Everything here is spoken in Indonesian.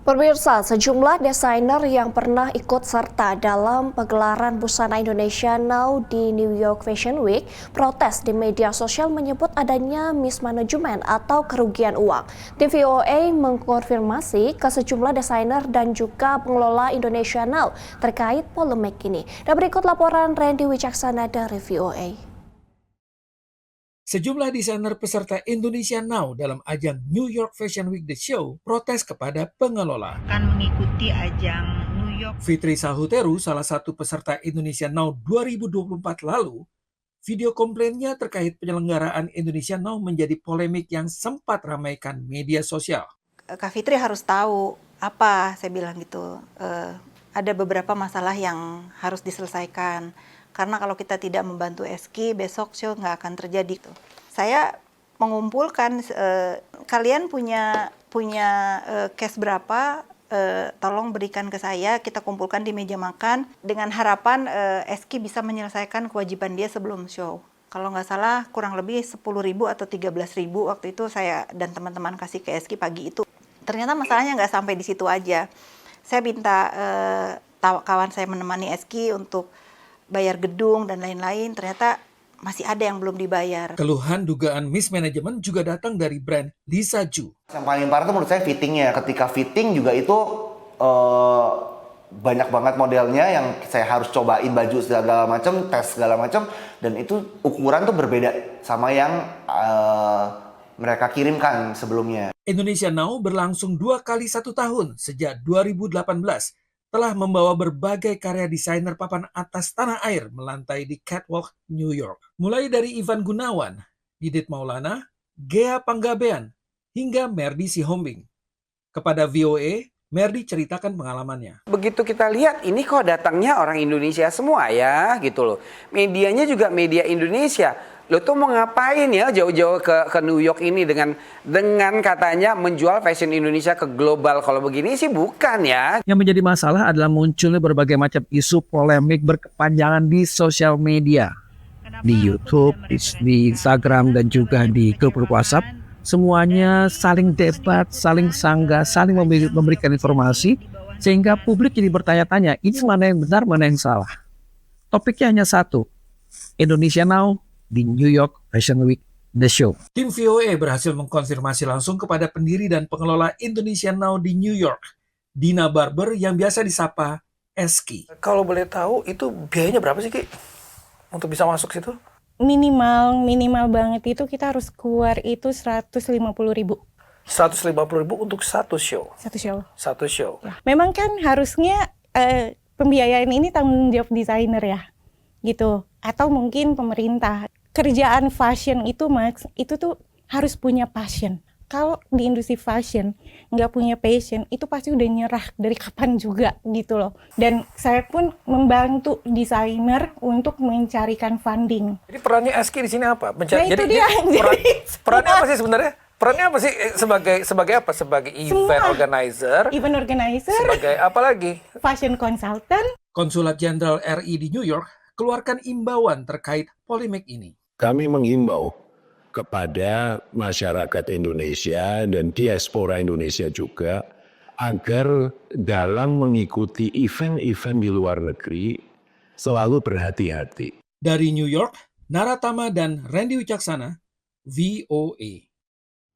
Pemirsa, sejumlah desainer yang pernah ikut serta dalam pegelaran busana Indonesia Now di New York Fashion Week protes di media sosial menyebut adanya mismanagement atau kerugian uang. Tim VOA mengkonfirmasi ke sejumlah desainer dan juga pengelola Indonesia Now terkait polemik ini. Dan berikut laporan Randy Wicaksana dari VOA. Sejumlah desainer peserta Indonesia Now dalam ajang New York Fashion Week The Show protes kepada pengelola. Akan mengikuti ajang New York. Fitri Sahuteru, salah satu peserta Indonesia Now 2024 lalu, video komplainnya terkait penyelenggaraan Indonesia Now menjadi polemik yang sempat ramaikan media sosial. Kak Fitri harus tahu apa, saya bilang gitu. Ada beberapa masalah yang harus diselesaikan. Karena kalau kita tidak membantu Eski, besok show nggak akan terjadi. Saya mengumpulkan, kalian punya cash berapa, tolong berikan ke saya, kita kumpulkan di meja makan, dengan harapan Eski bisa menyelesaikan kewajiban dia sebelum show. Kalau nggak salah kurang lebih 10.000 atau 13.000 waktu itu saya dan teman-teman kasih ke Eski pagi itu. Ternyata masalahnya nggak sampai di situ aja. Saya minta kawan saya menemani Eski untuk bayar gedung dan lain-lain, ternyata masih ada yang belum dibayar. Keluhan dugaan mismanagement juga datang dari brand Lisa Ju. Yang paling parah itu menurut saya fittingnya. Ketika fitting juga itu banyak banget modelnya yang saya harus cobain baju segala macam, tes segala macam, dan itu ukuran tuh berbeda sama yang mereka kirimkan sebelumnya. Indonesia Now berlangsung 2 kali 1 tahun sejak 2018. Telah membawa berbagai karya desainer papan atas tanah air melantai di catwalk New York. Mulai dari Ivan Gunawan, Didit Maulana, Gea Panggabean, hingga Merdi Sihombing. Kepada VOA, Merdi ceritakan pengalamannya. Begitu kita lihat, ini kok datangnya orang Indonesia semua ya, gitu loh. Medianya juga media Indonesia. Lo tuh mau ngapain ya jauh-jauh ke New York ini dengan katanya menjual fashion Indonesia ke global. Kalau begini sih bukan ya. Yang menjadi masalah adalah munculnya berbagai macam isu polemik berkepanjangan di sosial media. Di YouTube, di Instagram, dan juga di grup WhatsApp. Semuanya saling debat, saling sanggah, saling memberikan informasi. Sehingga publik jadi bertanya-tanya, ini mana yang benar, mana yang salah. Topiknya hanya satu, Indonesia Now di New York Fashion Week The Show. Tim VOA berhasil mengkonfirmasi langsung kepada pendiri dan pengelola Indonesia Now di New York, Dina Barber yang biasa disapa Eski. Kalau boleh tahu itu biayanya berapa sih Ki untuk bisa masuk situ? Minimal banget itu kita harus keluar itu 150.000. 150.000 untuk satu show. Satu show. Ya. Memang kan harusnya pembiayaan ini tanggung jawab desainer ya, gitu. Atau mungkin pemerintah. Kerjaan fashion itu Max, itu tuh harus punya passion. Kalau di industri fashion nggak punya passion, itu pasti udah nyerah dari kapan juga gitu loh. Dan saya pun membantu desainer untuk mencarikan funding. Jadi perannya Eski di sini apa? Jadi perannya apa sih sebenarnya? Perannya apa sih sebagai apa? Sebagai event organizer. Sebagai apa lagi? Fashion consultant. Konsulat Jenderal RI di New York keluarkan imbauan terkait polemik ini. Kami mengimbau kepada masyarakat Indonesia dan diaspora Indonesia juga agar dalam mengikuti event-event di luar negeri selalu berhati-hati. Dari New York, Naratama dan Randy Wicaksana, VOA.